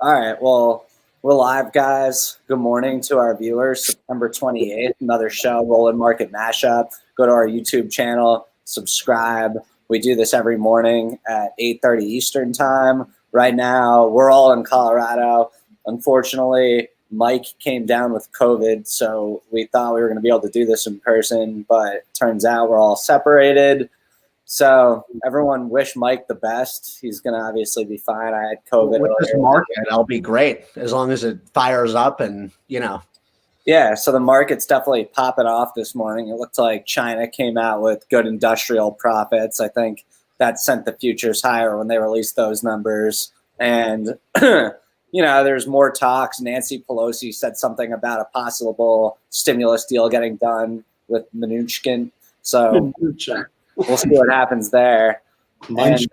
All right. Well, we're live, guys. Good morning to our viewers. September 28th, another show, Rolland Market Mashup. Go to our YouTube channel, subscribe. We do this every morning at 8:30 Eastern time. Right now, we're all in Colorado. Unfortunately, Mike came down with COVID, so we thought we were going to be able to do this in person, but turns out we're all separated. So everyone wish Mike the best. He's going to obviously be fine. I had COVID. With this market, I'll be great as long as it fires up and, Yeah, so the market's definitely popping off this morning. It looked like China came out with good industrial profits. I think that sent the futures higher when they released those numbers. And, there's more talks. Nancy Pelosi said something about a possible stimulus deal getting done with Mnuchin. So we'll see what happens there. And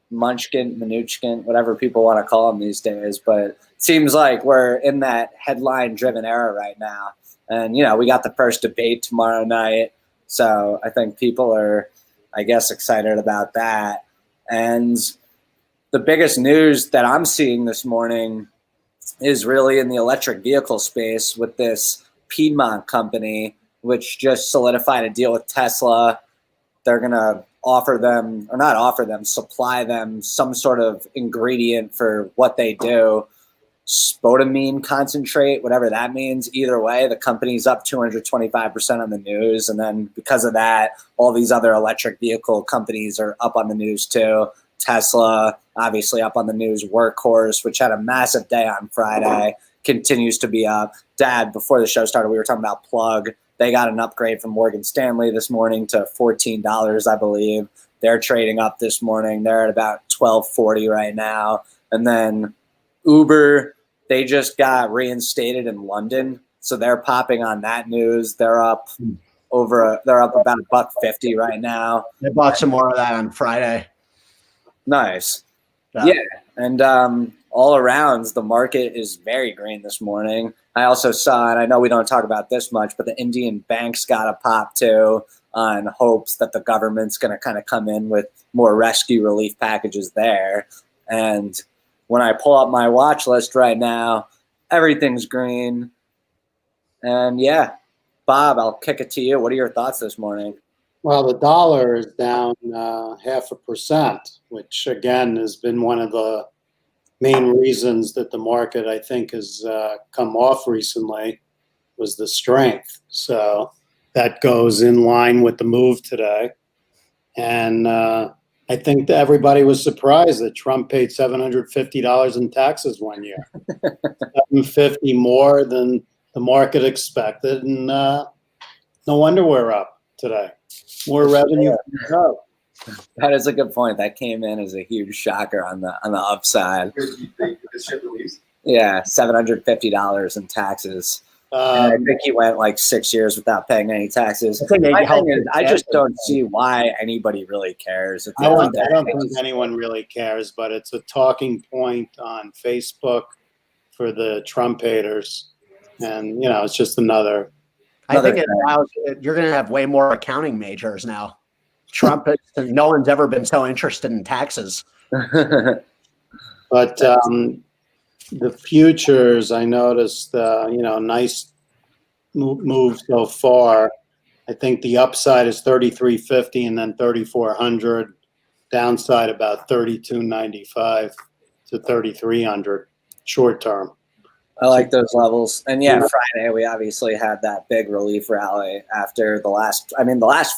Munchkin, Mnuchin, whatever people want to call him these days. But it seems like we're in that headline-driven era right now. And, we got the first debate tomorrow night. So I think people are, excited about that. And the biggest news that I'm seeing this morning is really in the electric vehicle space with this Piedmont company, which just solidified a deal with Tesla. They're going to supply them some sort of ingredient for what they do, spodumene concentrate, whatever that means. Either way, the company's up 225% on the news. And then because of that, all these other electric vehicle companies are up on the news too. Tesla, obviously up on the news. Workhorse, which had a massive day on Friday, continues to be up. Dad, before the show started, we were talking about Plug. They got an upgrade from Morgan Stanley this morning to $14, I believe. They're trading up this morning. They're at about $12.40 right now. And then Uber, they just got reinstated in London, so they're popping on that news. They're up about $1.50 right now. They bought some more of that on Friday. Nice. Yeah. And all around, the market is very green this morning. I also saw, and I know we don't talk about this much, but the Indian banks got a pop too on hopes that the government's going to kind of come in with more rescue relief packages there. And when I pull up my watch list right now, everything's green. And yeah, Bob, I'll kick it to you. What are your thoughts this morning? Well, the dollar is down 0.5%, which again has been one of the main reasons that the market, I think, has come off recently, was the strength. So that goes in line with the move today. And I think that everybody was surprised that Trump paid $750 in taxes one year, $750 more than the market expected. And no wonder we're up today. More revenue. That is a good point. That came in as a huge shocker on the upside. Yeah, $750 in taxes. I think he went like 6 years without paying any taxes. I just don't see why anybody really cares. I don't think anyone really cares, but it's a talking point on Facebook for the Trump haters. And, it's just another. I think it allows, you're going to have way more accounting majors now. Trump, no one's ever been so interested in taxes. But the futures, I noticed, nice move so far. I think the upside is 33.50 and then 3,400. Downside about 32.95 to 3,300 short term. I like those levels. And yeah, Friday we obviously had that big relief rally after the last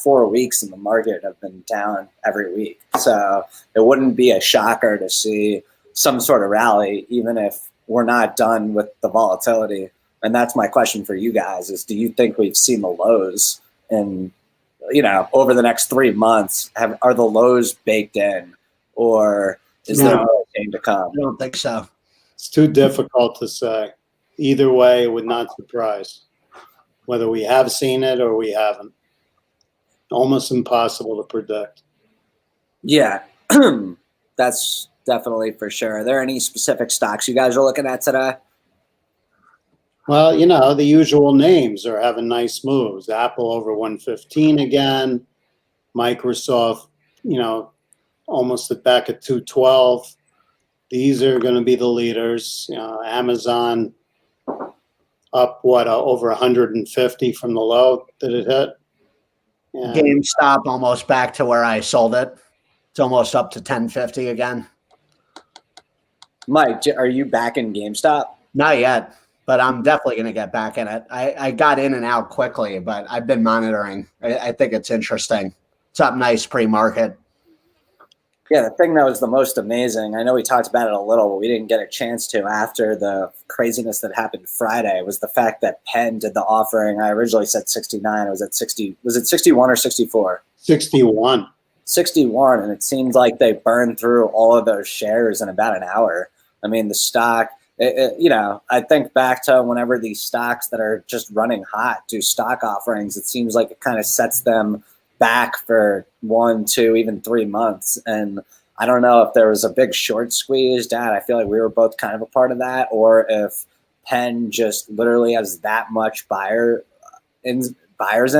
4 weeks in the market have been down every week. So it wouldn't be a shocker to see some sort of rally, even if we're not done with the volatility. And that's my question for you guys is, do you think we've seen the lows in, over the next 3 months? Are the lows baked in, or is there more game to come? I don't think so. It's too difficult to say. Either way, it would not surprise. Whether we have seen it or we haven't. Almost impossible to predict. Yeah, that's definitely for sure. Are there any specific stocks you guys are looking at today? Well, the usual names are having nice moves. Apple over 115 again. Microsoft, almost back at 212. These are going to be the leaders. Amazon up over 150 from the low that it hit. And GameStop almost back to where I sold it. It's almost up to 1050 again. Mike, are you back in GameStop? Not yet, but I'm definitely going to get back in it. I got in and out quickly, but I've been monitoring. I think it's interesting. It's up nice pre-market. Yeah, the thing that was the most amazing, I know we talked about it a little, but we didn't get a chance to after the craziness that happened Friday, was the fact that Penn did the offering. I originally said 69. It was at 60. Was it 61 or 64? 61. 61, and it seems like they burned through all of those shares in about an hour. I mean, the stock, I think back to whenever these stocks that are just running hot do stock offerings, it seems like it kind of sets them back for 1, 2, even 3 months. And I don't know if there was a big short squeeze, Dad. I feel like we were both kind of a part of that, or if Penn just literally has that much buyers in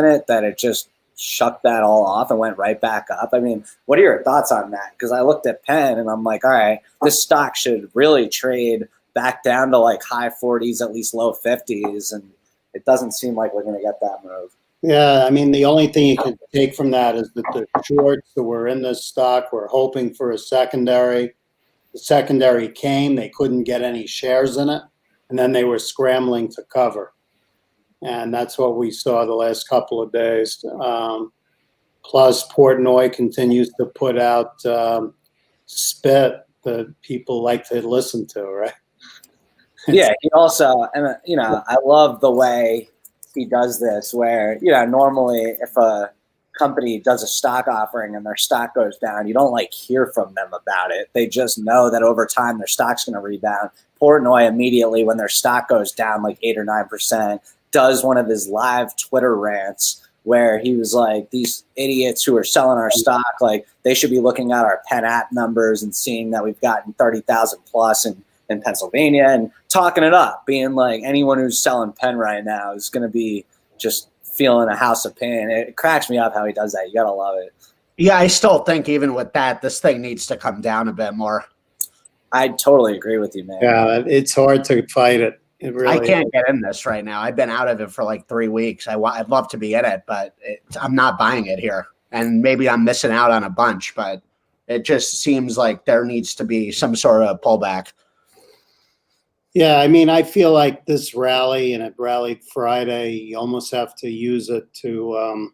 it that it just shucked that all off and went right back up. I mean, what are your thoughts on that? Because I looked at Penn and I'm like, all right, this stock should really trade back down to like high 40s, at least low 50s. And it doesn't seem like we're going to get that move. Yeah, I mean, the only thing you can take from that is that the shorts that were in this stock were hoping for a secondary. The secondary came, they couldn't get any shares in it, and then they were scrambling to cover. And that's what we saw the last couple of days. Plus, Portnoy continues to put out spit that people like to listen to, right? Yeah, he also, and I love the way he does this, where normally if a company does a stock offering and their stock goes down, you don't like hear from them about it. They just know that over time their stock's going to rebound. Portnoy immediately, when their stock goes down like 8 or 9%, does one of his live Twitter rants where he was like, these idiots who are selling our stock, like they should be looking at our Penn app numbers and seeing that we've gotten 30,000 plus in Pennsylvania, and talking it up, being like, anyone who's selling Penn right now is going to be just feeling a house of pain. It cracks me up how he does that. You got to love it. Yeah, I still think even with that, this thing needs to come down a bit more. I totally agree with you, man. Yeah, it's hard to fight it. It really I can't get in this right now. I've been out of it for like 3 weeks. I'd love to be in it, but I'm not buying it here. And maybe I'm missing out on a bunch, but it just seems like there needs to be some sort of pullback. Yeah, I mean, I feel like this rally, and it rallied Friday, you almost have to use it to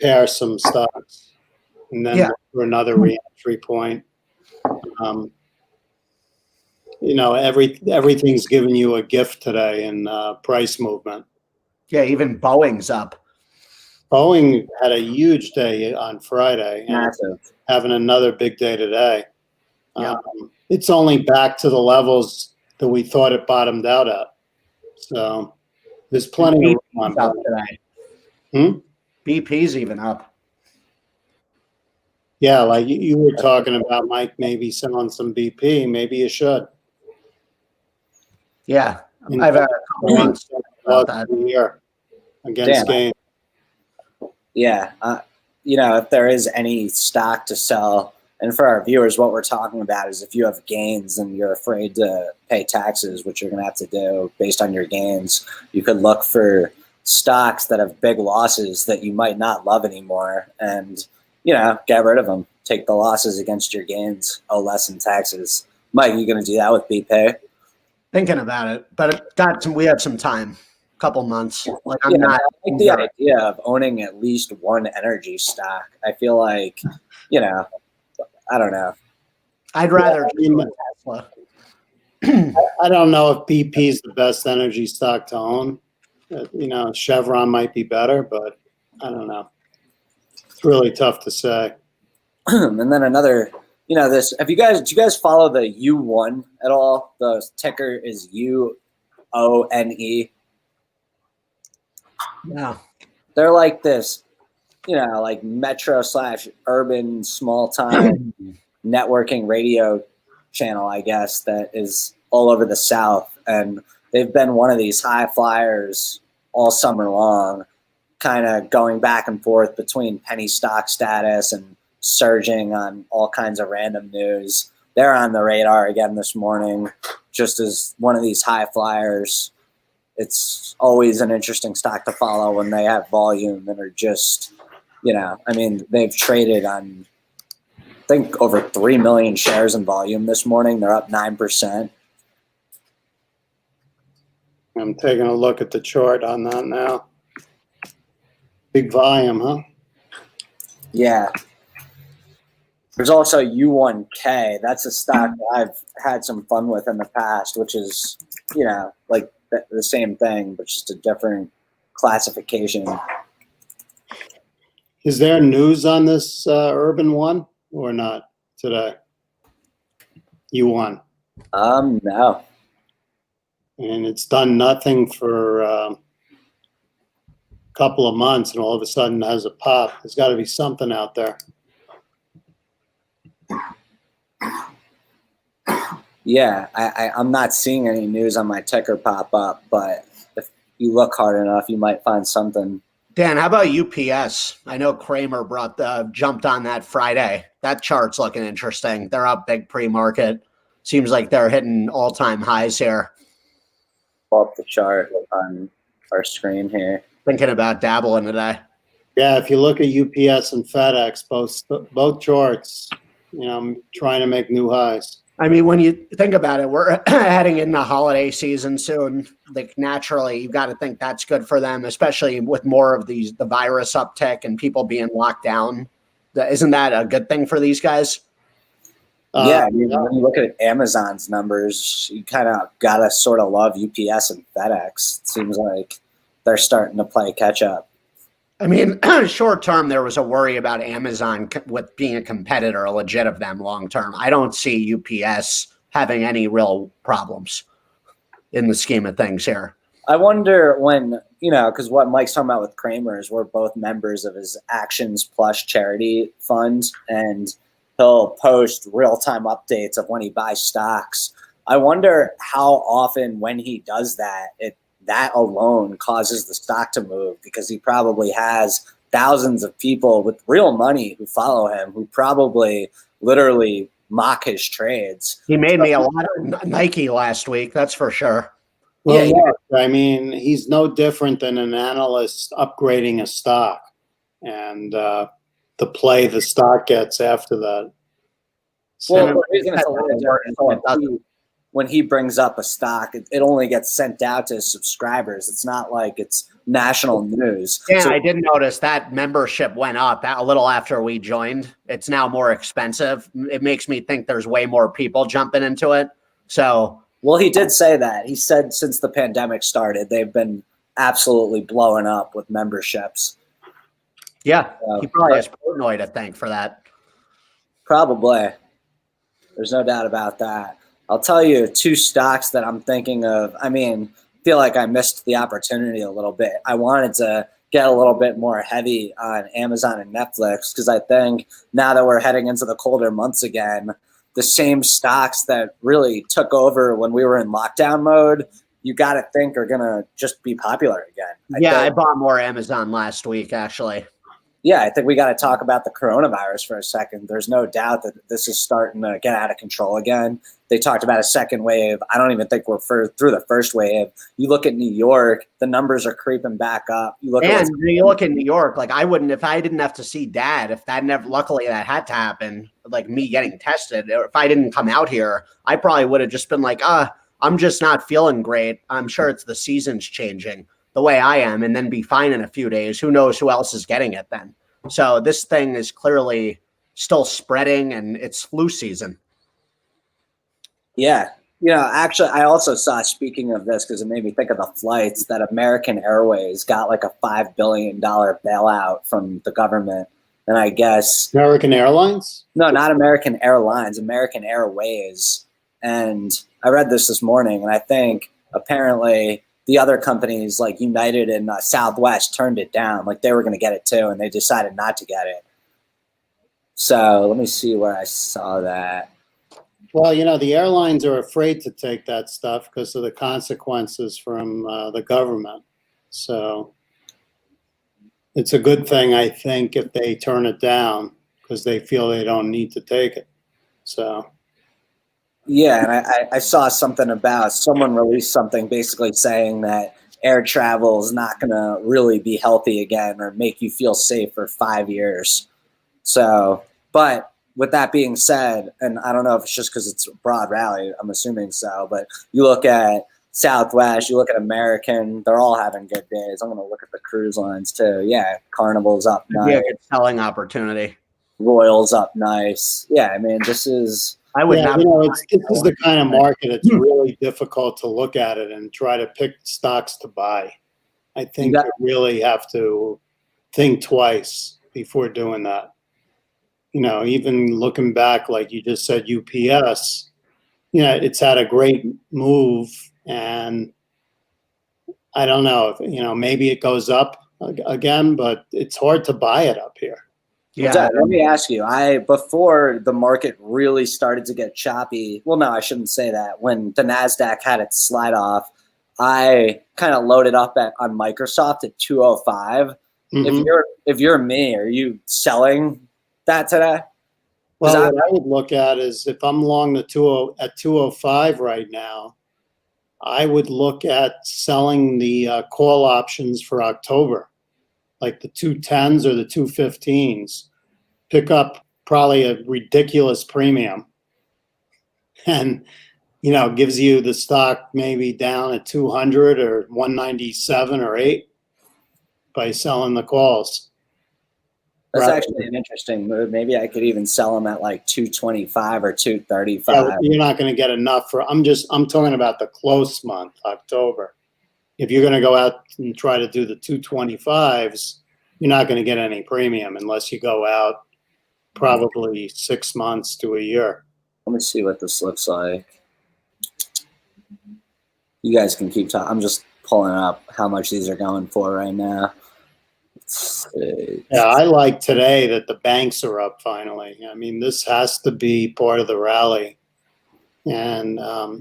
pair some stocks, and then look for another re-entry point. Everything's giving you a gift today in price movement. Yeah, even Boeing's up. Boeing had a huge day on Friday, and having another big day today. It's only back to the levels that we thought it bottomed out at. So there's plenty of room up today. Hmm? BP's even up. Yeah, like you were talking about, Mike, maybe selling some BP. Maybe you should. Yeah, I've had a couple months about that. Year against gain. Yeah, if there is any stock to sell, and for our viewers, what we're talking about is if you have gains and you're afraid to pay taxes, which you're going to have to do based on your gains, you could look for stocks that have big losses that you might not love anymore and, get rid of them. Take the losses against your gains, owe less in taxes. Mike, you going to do that with BP? Thinking about it, but we have some time, a couple months. Like I like the idea of owning at least one energy stock. I feel like, I don't know. I'd rather Tesla. I don't know if BP is the best energy stock to own. Chevron might be better, but I don't know. It's really tough to say. And then another, did you guys follow the U1 at all? The ticker is UONE. Yeah. They're like this, like metro/urban small time networking radio channel, I guess, that is all over the South. And they've been one of these high flyers all summer long, kind of going back and forth between penny stock status and surging on all kinds of random news. they're on the radar again this morning, just as one of these high flyers. It's always an interesting stock to follow when they have volume and are just, I mean, they've traded on, I think, over 3 million shares in volume this morning. They're up 9%. I'm taking a look at the chart on that now. Big volume, huh? Yeah. There's also U1K. That's a stock that I've had some fun with in the past, which is, like the same thing, but just a different classification. Is there news on this Urban One or not today? U1. No. And it's done nothing for a couple of months, and all of a sudden has a pop. There's got to be something out there. Yeah, I'm not seeing any news on my ticker pop up, but if you look hard enough, you might find something. Dan, how about UPS? I know Kramer jumped on that Friday. That chart's looking interesting. They're up big pre-market. Seems like they're hitting all-time highs here. Pull up the chart on our screen here. Thinking about dabbling today. Yeah, if you look at UPS and FedEx, both charts, trying to make new highs. I mean, when you think about it, we're heading into holiday season soon. Like naturally, you've got to think that's good for them, especially with more of the virus uptick and people being locked down. Isn't that a good thing for these guys? Yeah, I mean, when you look at Amazon's numbers, you kind of got to sort of love UPS and FedEx. It seems like they're starting to play catch up. I mean, short term, there was a worry about Amazon with being a competitor, legit of them long term. I don't see UPS having any real problems in the scheme of things here. I wonder when, because what Mike's talking about with Kramer is we're both members of his Actions Plus charity fund, and he'll post real-time updates of when he buys stocks. I wonder how often when he does that, that alone causes the stock to move, because he probably has thousands of people with real money who follow him, who probably literally mock his trades. He made me a lot of Nike last week, that's for sure. Well, yeah, I mean, he's no different than an analyst upgrading a stock and the play the stock gets after that. So, well, the reason it's a little different, when he brings up a stock, it only gets sent out to his subscribers. It's not like it's national news. Yeah, so, I did notice that membership went up a little after we joined. It's now more expensive. It makes me think there's way more people jumping into it. So, well, he did say that. He said since the pandemic started, they've been absolutely blowing up with memberships. Yeah, he probably has Portnoy to thank for that. Probably. There's no doubt about that. I'll tell you 2 stocks that I'm thinking of. I mean, I feel like I missed the opportunity a little bit. I wanted to get a little bit more heavy on Amazon and Netflix, because I think now that we're heading into the colder months again, the same stocks that really took over when we were in lockdown mode, you got to think are going to just be popular again. I bought more Amazon last week, actually. Yeah, I think we got to talk about the coronavirus for a second. There's no doubt that this is starting to get out of control again. They talked about a second wave. I don't even think we're through the first wave. You look at New York, the numbers are creeping back up. You look at New York, like I wouldn't, if I didn't have to see Dad, if that never, luckily that had to happen, like me getting tested, or if I didn't come out here, I probably would have just been like, I'm just not feeling great. I'm sure it's the seasons changing the way I am, and then be fine in a few days. Who knows who else is getting it then? So this thing is clearly still spreading, and it's flu season. Yeah. Actually, I also saw, speaking of this, because it made me think of the flights, that American Airways got like a $5 billion bailout from the government. And I guess American Airlines? No, not American Airlines, American Airways. And I read this morning, and I think apparently the other companies like United and Southwest turned it down. Like they were going to get it too, and they decided not to get it. So let me see where I saw that. Well, the airlines are afraid to take that stuff because of the consequences from the government. So it's a good thing, I think, if they turn it down, because they feel they don't need to take it. So Yeah, and I saw something about someone released something basically saying that air travel is not going to really be healthy again or make you feel safe for 5 years. So, but with that being said, and I don't know if it's just because it's a broad rally, I'm assuming so, but you look at Southwest, you look at American, they're all having good days. I'm going to look at the cruise lines too. Yeah, Carnival's up It'd nice. be a good selling opportunity. Royal's up nice. Yeah, I mean, this is. I would not. This is the kind of market. It's really difficult to look at it and try to pick stocks to buy. I think you really have to think twice before doing that. Even looking back, like you just said, UPS, it's had a great move, and I don't know if, maybe it goes up again, but it's hard to buy it up here. Yeah. Let me ask you, before the market really started to get choppy, well, no, I shouldn't say that. When the NASDAQ had its slide off, I kind of loaded up on Microsoft at 205. Mm-hmm. If you're me, are you selling that today? Well, what I would look at is if I'm long at 205 right now, I would look at selling the call options for October, like the 210s or the 215s. Pick up probably a ridiculous premium, and gives you the stock maybe down at 200 or 197 or 8 by selling the calls. That's actually an interesting move. Maybe I could even sell them at like 225 or 235. Yeah, you're not going to get enough for. I'm talking about the close month, October. If you're going to go out and try to do the 225s, you're not going to get any premium unless you go out probably 6 months to a year. Let me see what this looks like. You guys can keep talking. I'm just pulling up how much these are going for right now. Yeah, I like today that the banks are up finally. I mean, this has to be part of the rally. And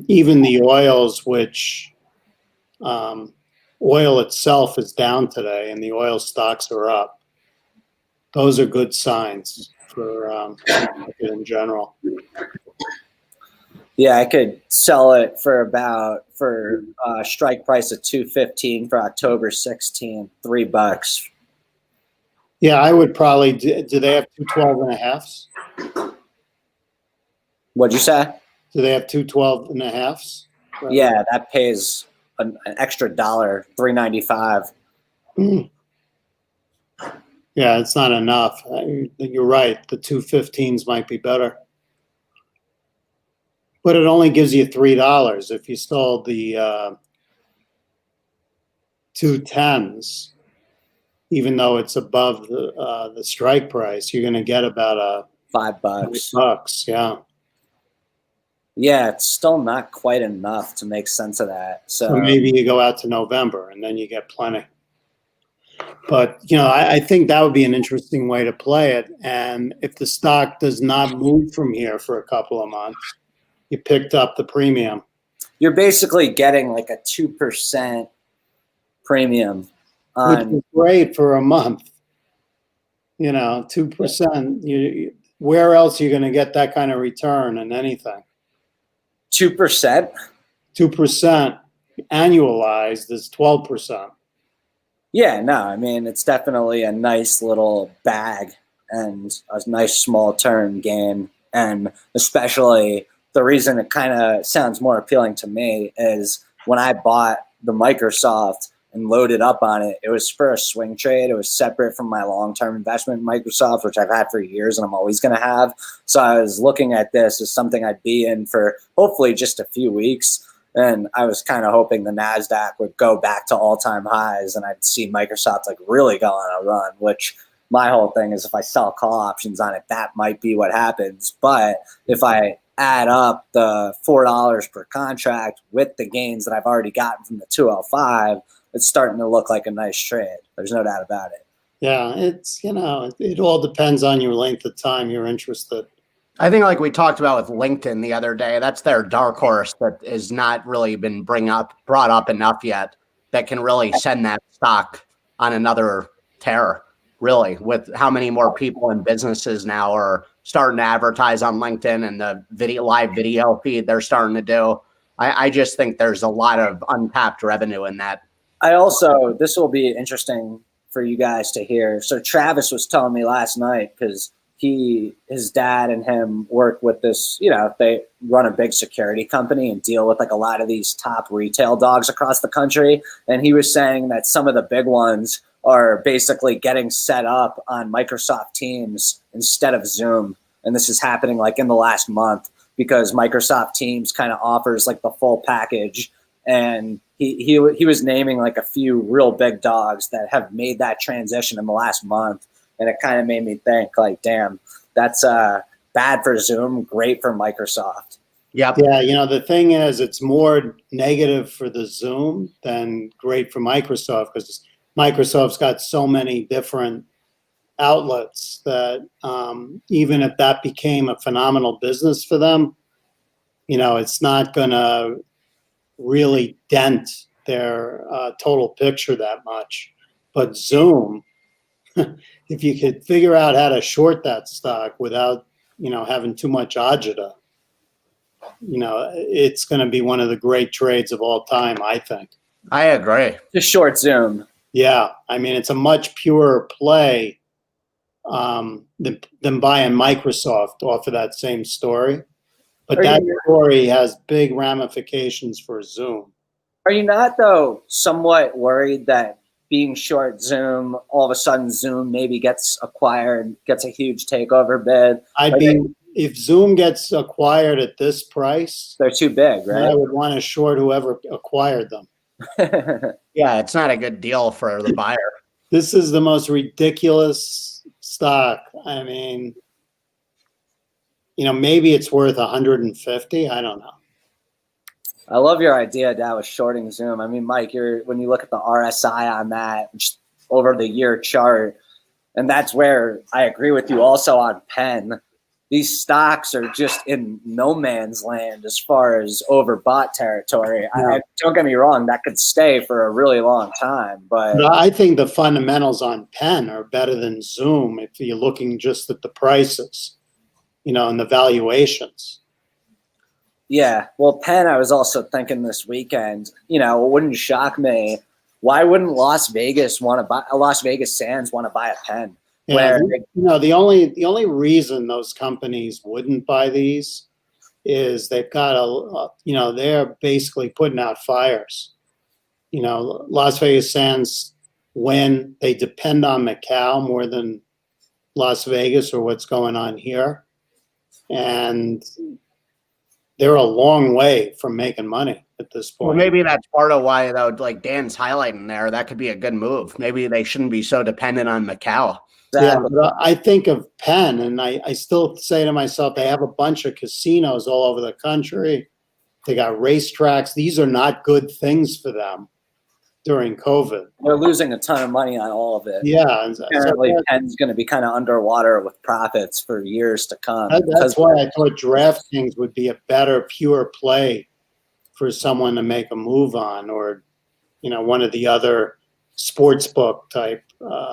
even the oils, which oil itself is down today and the oil stocks are up. Those are good signs for in general. Yeah, I could sell it for strike price of $215 for October 16th, $3. Yeah, I would probably. Do they have 212 and a halves? What'd you say? Do they have 212 and a halves? Right. Yeah, that pays an extra $1, $3.95. Mm. Yeah, it's not enough. You're right. The 215s might be better. But it only gives you $3. If you sold the 210s, even though it's above the strike price, you're going to get about $5. $5, yeah. Yeah, it's still not quite enough to make sense of that. So maybe you go out to November and then you get plenty. But, I think that would be an interesting way to play it. And if the stock does not move from here for a couple of months, you picked up the premium. You're basically getting like a 2% premium. Which is great for a month. 2%. Where else are you going to get that kind of return in anything? 2%? 2% annualized is 12%. Yeah, no, I mean, it's definitely a nice little bag and a nice small term gain. And especially the reason it kind of sounds more appealing to me is when I bought the Microsoft and loaded up on it, it was for a swing trade. It was separate from my long-term investment in Microsoft, which I've had for years and I'm always going to have. So I was looking at this as something I'd be in for hopefully just a few weeks. And I was kind of hoping the NASDAQ would go back to all-time highs and I'd see Microsoft like really go on a run, which my whole thing is if I sell call options on it, that might be what happens. But if I add up the $4 per contract with the gains that I've already gotten from the 205, it's starting to look like a nice trade. There's no doubt about it. Yeah, it's, it all depends on your length of time you're interested. I think like we talked about with LinkedIn the other day, that's their dark horse that has not really been brought up enough yet that can really send that stock on another tear, really, with how many more people and businesses now are starting to advertise on LinkedIn and the live video feed they're starting to do. I just think there's a lot of untapped revenue in that. This will be interesting for you guys to hear. So Travis was telling me last night, because his dad and him work with this, they run a big security company and deal with like a lot of these top retail dogs across the country. And he was saying that some of the big ones are basically getting set up on Microsoft Teams instead of Zoom. And this is happening like in the last month because Microsoft Teams kind of offers like the full package. And he was naming like a few real big dogs that have made that transition in the last month. And it kind of made me think like, damn, that's bad for Zoom, great for Microsoft. Yep. Yeah, the thing is, it's more negative for the Zoom than great for Microsoft, because Microsoft's got so many different outlets that even if that became a phenomenal business for them, it's not going to really dent their total picture that much. But Zoom, if you could figure out how to short that stock without, having too much agita, it's going to be one of the great trades of all time, I think. I agree. Just short Zoom. Yeah. I mean, it's a much purer play than buying Microsoft off of that same story. But that story has big ramifications for Zoom. Are you not, though, somewhat worried that being short Zoom, all of a sudden Zoom maybe gets acquired, gets a huge takeover bid? If Zoom gets acquired at this price, they're too big, right? I would want to short whoever acquired them. Yeah, it's not a good deal for the buyer. This is the most ridiculous stock. I mean, maybe it's worth 150. I don't know. I love your idea, Dad, with shorting Zoom. I mean, Mike, when you look at the RSI on that over the year chart, and that's where I agree with you also on Penn. These stocks are just in no man's land as far as overbought territory. Yeah. Don't get me wrong, that could stay for a really long time. But I think the fundamentals on Penn are better than Zoom if you're looking just at the prices, and the valuations. Yeah, well, Penn, I was also thinking this weekend, it wouldn't shock me. Why wouldn't Las Vegas Sands want to buy a Penn? Yeah, the only reason those companies wouldn't buy these is they've got they're basically putting out fires. Las Vegas Sands, when they depend on Macau more than Las Vegas or what's going on here, and they're a long way from making money at this point. Well, maybe that's part of why, though, like Dan's highlighting there, that could be a good move. Maybe they shouldn't be so dependent on Macau. Yeah, but I think of Penn, and I still say to myself, they have a bunch of casinos all over the country. They got racetracks. These are not good things for them during COVID. They're losing a ton of money on all of it. Yeah. Apparently, Penn's going to be kind of underwater with profits for years to come. That's why I thought DraftKings would be a better pure play for someone to make a move on, or, one of the other sportsbook type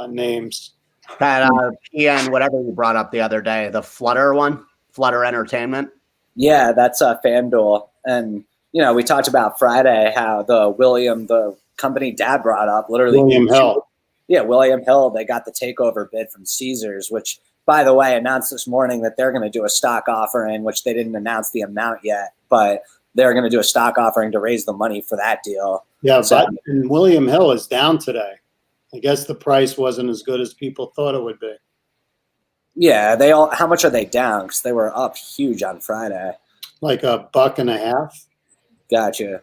names. That PN, whatever you brought up the other day, the Flutter one, Flutter Entertainment. Yeah, that's FanDuel. And, we talked about Friday how the company Dad brought up, literally. William Hill. Yeah, William Hill. They got the takeover bid from Caesars, which, by the way, announced this morning that they're going to do a stock offering, which they didn't announce the amount yet, but they're going to do a stock offering to raise the money for that deal. Yeah, but William Hill is down today. I guess the price wasn't as good as people thought it would be. Yeah, how much are they down? Because they were up huge on Friday. Like $1.50. Gotcha.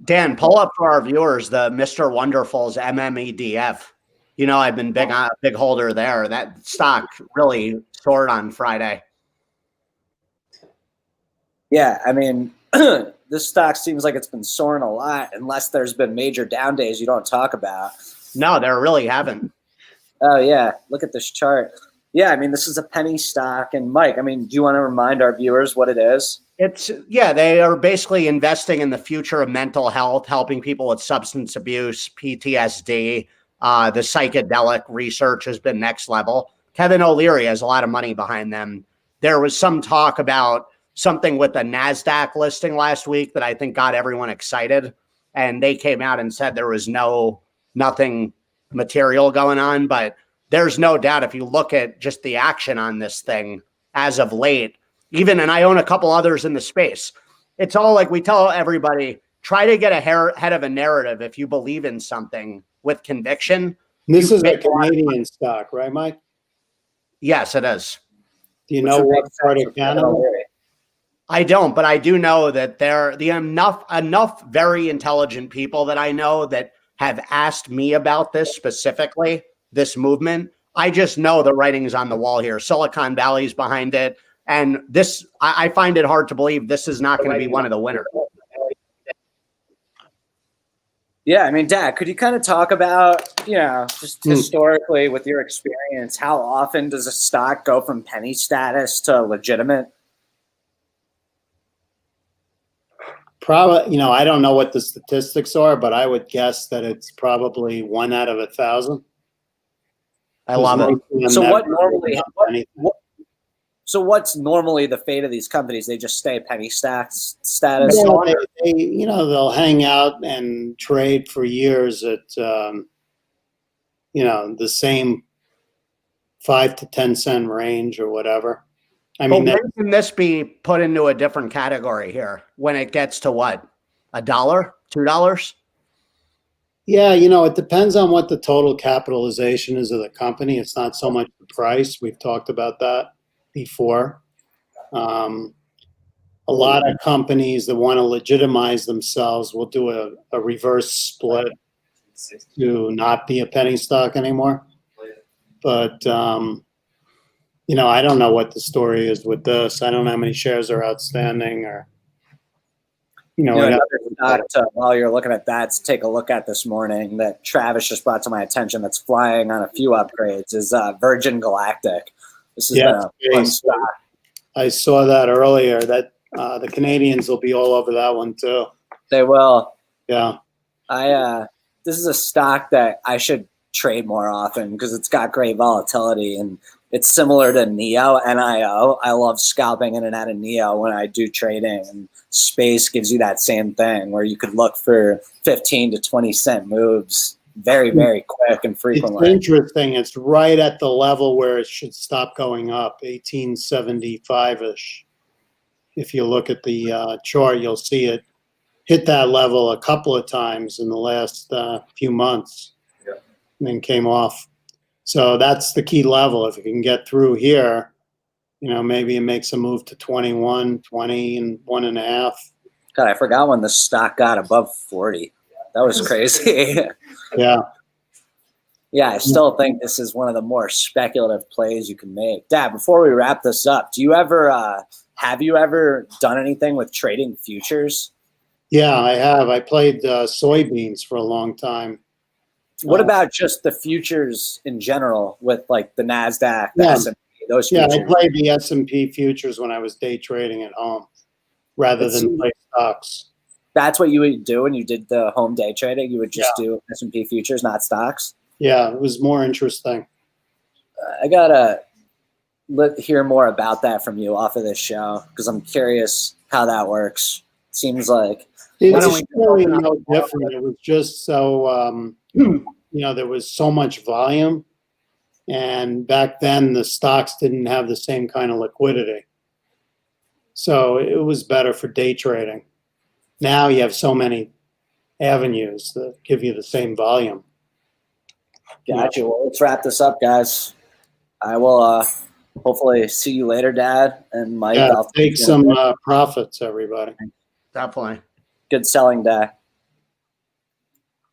Dan, pull up for our viewers the Mr. Wonderful's MMEDF. I've been big holder there. That stock really soared on Friday. Yeah, I mean, this stock seems like it's been soaring a lot, unless there's been major down days you don't talk about. No, there really haven't. Oh, yeah. Look at this chart. Yeah, I mean, this is a penny stock. And Mike, I mean, do you want to remind our viewers what it is? They are basically investing in the future of mental health, helping people with substance abuse, PTSD. The psychedelic research has been next level. Kevin O'Leary has a lot of money behind them. there was some talk about something with the NASDAQ listing last week that I think got everyone excited. And they came out and said there was nothing material going on. But there's no doubt if you look at just the action on this thing as of late, and I own a couple others in the space, it's all like we tell everybody, try to get ahead of a narrative if you believe in something with conviction. This is a Canadian stock, right, Mike? Yes, it is. Do you know what part of Canada? I don't, but I do know that there are enough very intelligent people that I know that have asked me about this specifically, this movement. I just know the writing's on the wall here. Silicon Valley's behind it. And this, I find it hard to believe this is not going to be one of the winners. Yeah, I mean, Dad, could you kind of talk about, just historically with your experience, how often does a stock go from penny status to legitimate? Probably, I don't know what the statistics are, but I would guess that it's probably 1 out of 1,000. I love it. So what's normally the fate of these companies? They just stay penny status? Yeah, they'll hang out and trade for years at, the same 5 to 10 cent range or whatever. I mean, when can this be put into a different category here when it gets to what? $1, $2? Yeah, it depends on what the total capitalization is of the company. It's not so much the price. We've talked about that before. A lot of companies that want to legitimize themselves will do a reverse split to not be a penny stock anymore. But, I don't know what the story is with this. I don't know how many shares are outstanding or, another stock while you're looking at that to take a look at this morning that Travis just brought to my attention that's flying on a few upgrades is Virgin Galactic. This is a fun stock. I saw that earlier that the Canadians will be all over that one too. They will. Yeah. This is a stock that I should trade more often because it's got great volatility and it's similar to NIO. I love scalping in and out of NIO when I do trading, and Space gives you that same thing where you could look for 15 to 20 cent moves very, very quick and frequently. It's interesting. It's right at the level where it should stop going up, 1875-ish. If you look at the chart, you'll see it hit that level a couple of times in the last few months, and then came off. So that's the key level. If you can get through here, maybe it makes a move to 21, 20, and 1.5. God, I forgot when the stock got above 40. That was crazy. Yeah. Yeah, I still think this is one of the more speculative plays you can make. Dad, before we wrap this up, have you ever done anything with trading futures? Yeah, I have. I played soybeans for a long time. What about just the futures in general with like the NASDAQ, the S&P, those futures? Yeah, I played the S&P futures when I was day trading at home rather than play stocks. That's what you would do when you did the home day trading? You would just do S&P futures, not stocks? Yeah, it was more interesting. I got to hear more about that from you off of this show because I'm curious how that works. Seems like it's really no different. It was just so there was so much volume, and back then the stocks didn't have the same kind of liquidity, so it was better for day trading. Now you have so many avenues that give you the same volume. Gotcha. Well, let's wrap this up, guys. I will hopefully see you later, Dad and Mike. Yeah, take some profits, everybody. Definitely. Good selling day.